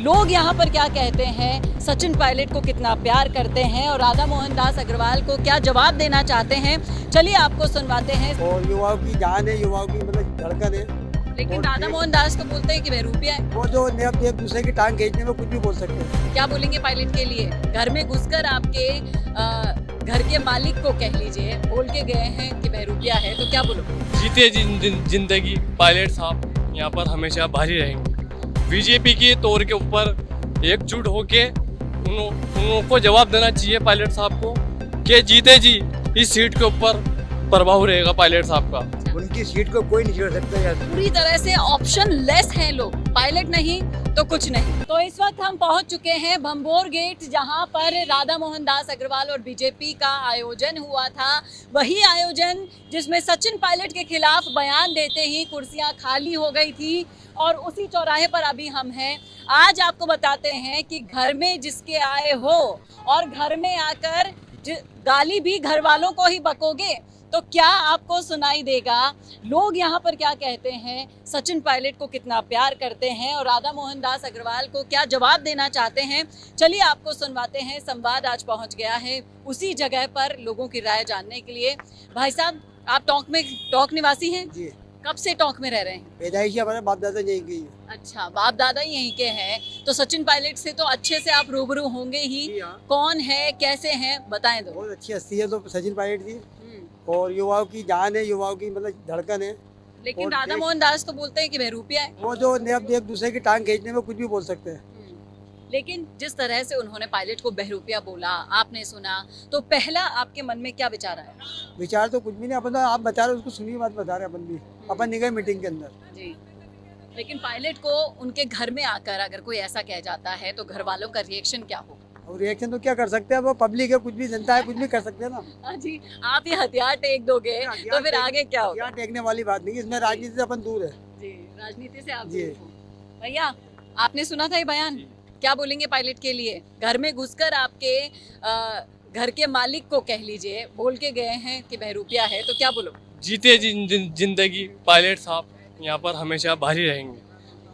लोग यहाँ पर क्या कहते हैं, सचिन पायलट को कितना प्यार करते हैं और राधा मोहन दास अग्रवाल को क्या जवाब देना चाहते हैं, चलिए आपको सुनवाते हैं। और युवाओं की जान है, युवाओं की मतलब धड़कन है। लेकिन राधा मोहन दास तो बोलते हैं कि बहरूपिया है। वो जो एक दूसरे की टांग खींचने में कुछ भी बोल सकते हैं। क्या बोलेंगे पायलट के लिए? घर में घुसकर आपके घर के मालिक को कह लीजिए बोल के गए हैं कि बहरूपिया है, तो क्या बोलो? जीते जिंदगी पायलट साहब यहाँ पर हमेशा भारी रहेंगे। बीजेपी की तौर के ऊपर एकजुट होके उनको जवाब देना चाहिए पायलट साहब को कि जीते जी इस सीट के ऊपर प्रभाव रहेगा पायलट साहब का। उनकी सीट को कोई नहीं छोड़ सकता यार। पूरी तरह से ऑप्शन लेस हैं लोग, पायलट नहीं तो कुछ नहीं। तो इस वक्त हम पहुंच चुके हैं भंबोर गेट, जहां पर राधा मोहन दास अग्रवाल और बीजेपी का आयोजन हुआ था। वही आयोजन जिसमें सचिन पायलट के खिलाफ बयान देते ही कुर्सियां खाली हो गई थी, और उसी चौराहे पर अभी हम हैं। आज आपको बताते हैं कि घर में जिसके आए हो और घर में आकर गाली भी घर वालों को ही बकोगे तो क्या आपको सुनाई देगा? लोग यहाँ पर क्या कहते हैं, सचिन पायलट को कितना प्यार करते हैं और राधा मोहन दास अग्रवाल को क्या जवाब देना चाहते हैं, चलिए आपको सुनवाते हैं। संवाद आज पहुँच गया है उसी जगह पर लोगों की राय जानने के लिए। भाई साहब, आप टोंक निवासी हैं? जी। कब से टोंक में रह रहे हैं? पैदाइशी हमारे बाप दादा यहीं की है। अच्छा, बाप दादा यहीं के हैं, तो सचिन पायलट से तो अच्छे से आप रूबरू होंगे ही। कौन है, कैसे हैं, बताएं दो। बहुत अच्छी हस्ती है तो सचिन पायलट जी, और युवाओं की जान है, युवाओं की मतलब धड़कन है। लेकिन राधा मोहन दास तो बोलते हैं कि बहरूपिया है। वो जो एक दूसरे की टांग खींचने में कुछ भी बोल सकते हैं। लेकिन जिस तरह से उन्होंने पायलट को बहरूपिया बोला, आपने सुना, तो पहला आपके मन में क्या विचार आया? विचार तो कुछ भी नहीं, अपन तो आप बता रहे उसको सुनिए, बात बता रहे अपन भी। अपन निकले मीटिंग के अंदर जी। लेकिन पायलट को उनके घर में आकर अगर कोई ऐसा कह जाता है तो घर वालों का रिएक्शन क्या होगा? और रिएक्शन तो क्या कर सकते हैं, वो पब्लिक है, कुछ भी जनता है, कुछ भी कर सकते हैं ना। हाँ जी, आप ये हथियार टेक दोगे तो फिर आगे क्या होगा? हथियार टेकने वाली बात नहीं, इसमें राजनीति से अपन दूर है। जी, राजनीति से आप जी। दूर हो। भैया, आपने सुना था ये बयान? क्या बोलेंगे पायलट के लिए? घर में घुसकर आपके घर के मालिक को कह लीजिए बोल के गए हैं कि बहरूपिया है, तो क्या बोलो? जीते जिंदगी पायलट साहब यहाँ पर हमेशा भारी रहेंगे।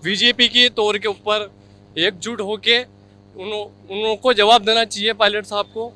बीजेपी की तौर के ऊपर एकजुट होके उनको जवाब देना चाहिए पायलट साहब को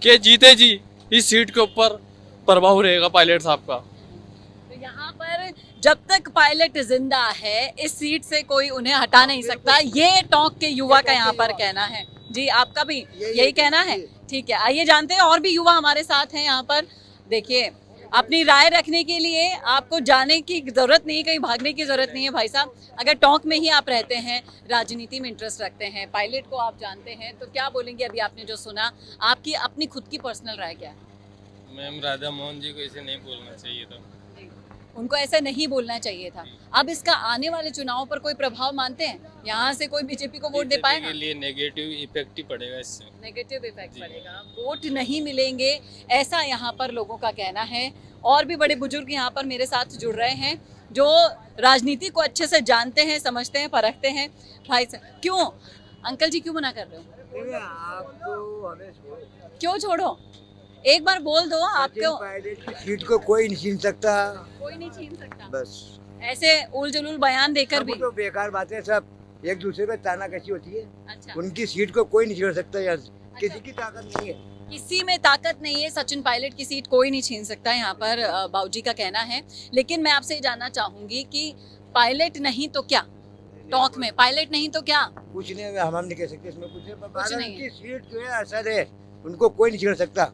कि जीते जी इस सीट के ऊपर प्रभाव रहेगा पायलट साहब का। तो यहाँ पर जब तक पायलट जिंदा है इस सीट से कोई उन्हें हटा नहीं सकता, ये टोंक के युवा का यहाँ पर कहना है। जी, आपका भी यही कहना है? ठीक है, आइए जानते हैं, और भी युवा हमारे साथ हैं यहाँ पर। देखिए, अपनी राय रखने के लिए आपको जाने की जरूरत नहीं, कहीं भागने की जरूरत नहीं है। भाई साहब, अगर टोंक में ही आप रहते हैं, राजनीति में इंटरेस्ट रखते हैं, पायलट को आप जानते हैं, तो क्या बोलेंगे? अभी आपने जो सुना, आपकी अपनी खुद की पर्सनल राय क्या है? मैम, राधा मोहन जी को ऐसे नहीं बोलना चाहिए था। उनको ऐसा नहीं बोलना चाहिए था। अब इसका आने वाले चुनाव पर कोई प्रभाव मानते हैं? यहाँ से कोई बीजेपी को वोट दे पाएगा? के लिए नेगेटिव इफेक्ट ही पड़ेगा इससे। नेगेटिव इफेक्ट पड़ेगा, वोट नहीं मिलेंगे, ऐसा यहाँ पर लोगों का कहना है। और भी बड़े बुजुर्ग यहाँ पर मेरे साथ जुड़ रहे हैं जो राजनीति को अच्छे से जानते हैं, समझते हैं, परखते हैं। भाई साहब, क्यों अंकल जी क्यों मना कर रहे हो? क्यों छोड़ो? एक बार बोल दो। आपको सीट को कोई नहीं छीन सकता, कोई नहीं छीन सकता। बस ऐसे उल जलूल बयान देकर भी तो बेकार बातें, सब एक दूसरे पे तानाकशी होती है। अच्छा, उनकी सीट को कोई नहीं छोड़ सकता यार, किसी की ताकत नहीं है। किसी में ताकत नहीं है, सचिन पायलट की सीट कोई नहीं छीन सकता, यहाँ पर बाबूजी का कहना है। लेकिन मैं आपसे ये जानना चाहूंगी कि पायलट नहीं तो क्या? टोंक में पायलट नहीं तो क्या? कुछ नहीं, हम नहीं कह सकते इसमें कुछ नहीं। उनकी सीट जो है असर है, उनको कोई नहीं छोड़ सकता।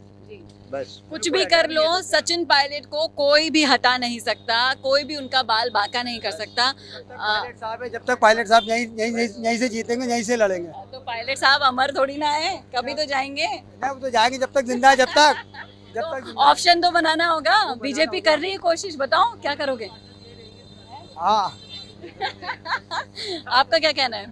बस कुछ भी कर लो, सचिन पायलट को कोई भी हटा नहीं सकता, कोई भी उनका बाल बांका नहीं कर सकता। पायलट साहब है, जब तक पायलट साहब यहीं से जीतेंगे, यहीं से लड़ेंगे। तो पायलट साहब अमर थोड़ी ना है, कभी तो जाएंगे। वो तो जाएंगे जब तक जिंदा है, जब तक ऑप्शन तो बनाना होगा। बीजेपी कर रही है कोशिश, बताओ क्या करोगे? हाँ। आपका क्या कहना है?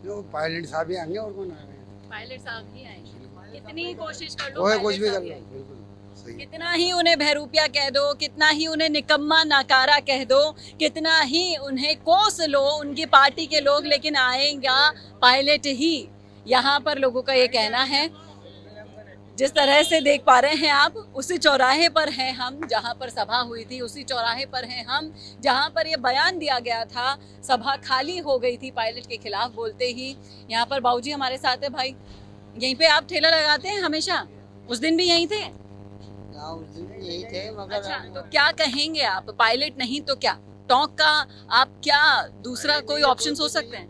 जो पायलट साहब ही आएंगे, और कौन आएंगे? पायलट साहब ही आएंगे। कितनी कोशिश कर लो, कुछ भी कर लो, कितना ही उन्हें बहरूपिया कह दो, कितना ही उन्हें निकम्मा नाकारा कह दो, कितना ही उन्हें कोस लो उनकी पार्टी के लोग, लेकिन आएगा पायलट ही। यहाँ पर लोगों का ये कहना है। जिस तरह से देख पा रहे हैं आप, उसी चौराहे पर हैं हम जहां पर सभा हुई थी, उसी चौराहे पर हैं हम जहां पर ये बयान दिया गया था। सभा खाली हो गई थी पायलट के खिलाफ बोलते ही। यहाँ पर बाबूजी हमारे साथ है। भाई, यहीं पे आप ठेला लगाते हैं हमेशा? उस दिन भी यहीं थे? यही थे मगर अच्छा, तो क्या कहेंगे आप? पायलट नहीं तो क्या? टोंक का आप क्या दूसरा कोई ऑप्शन सोच सकते हैं?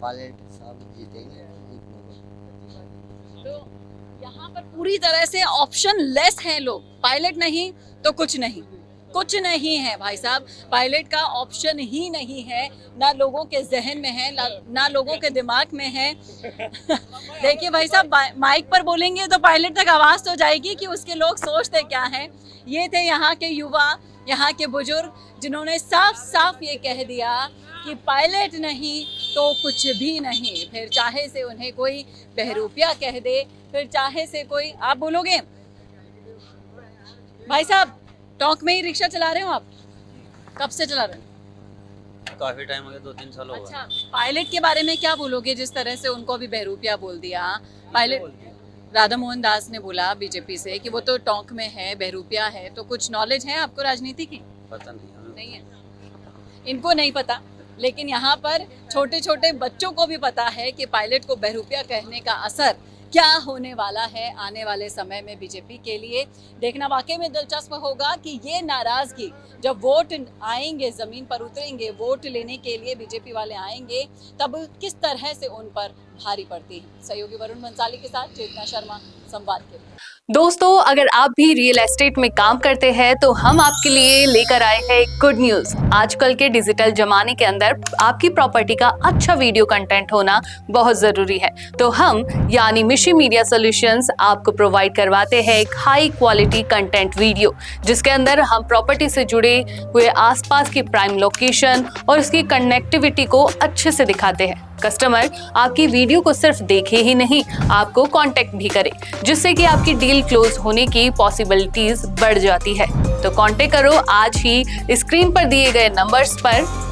पायलट साहब जीतेंगे। तो यहाँ पर पूरी तरह से ऑप्शन लेस है लोग। पायलट नहीं तो कुछ नहीं, कुछ नहीं है भाई साहब। पायलट का ऑप्शन ही नहीं है, ना लोगों के जहन में है, ना लोगों के दिमाग में है। देखिए भाई साहब, माइक पर बोलेंगे तो पायलट तक आवाज तो जाएगी कि उसके लोग सोचते क्या हैं। ये थे यहाँ के युवा, यहाँ के बुजुर्ग, जिन्होंने साफ साफ ये कह दिया कि पायलट नहीं तो कुछ भी नहीं। फिर चाहे से उन्हें कोई बहरूपिया कह दे, फिर चाहे से कोई, आप बोलोगे भाई साहब टोंक में ही रिक्शा चला रहे हो आप? कब से चला रहे हो? काफी टाइम हो गया, 2-3 साल हो गए। अच्छा, पायलट के बारे में क्या बोलोगे जिस तरह से उनको अभी बहरूपिया बोल दिया? पायलट राधा मोहन दास ने बोला बीजेपी से कि वो तो टोंक में है, बहरूपिया है। तो कुछ नॉलेज है आपको राजनीति की? पता नहीं हमें। नहीं है, इनको नहीं पता, लेकिन यहाँ पर छोटे छोटे बच्चों को भी पता है कि पायलट को बहरूपिया कहने का असर क्या होने वाला है आने वाले समय में बीजेपी के लिए। देखना वाकई में दिलचस्प होगा कि ये नाराजगी जब वोट आएंगे, जमीन पर उतरेंगे, वोट लेने के लिए बीजेपी वाले आएंगे, तब किस तरह से उन पर भारी पड़ती है। सहयोगी वरुण बंसाली के साथ चेतना शर्मा, संवाद के लिए। दोस्तों, अगर आप भी रियल एस्टेट में काम करते हैं तो हम आपके लिए लेकर आए हैं गुड न्यूज। आजकल के डिजिटल जमाने के अंदर आपकी प्रॉपर्टी का अच्छा वीडियो कंटेंट होना बहुत जरूरी है। तो हम यानी मिशी मीडिया सॉल्यूशंस आपको प्रोवाइड करवाते हैं एक हाई क्वालिटी कंटेंट वीडियो, जिसके अंदर हम प्रॉपर्टी से जुड़े हुए आसपास की प्राइम लोकेशन और उसकी कनेक्टिविटी को अच्छे से दिखाते हैं। कस्टमर आपकी वीडियो को सिर्फ देखे ही नहीं, आपको कांटेक्ट भी करे, जिससे कि आपकी डील क्लोज होने की पॉसिबिलिटीज बढ़ जाती है। तो कांटेक्ट करो आज ही स्क्रीन पर दिए गए नंबर्स पर।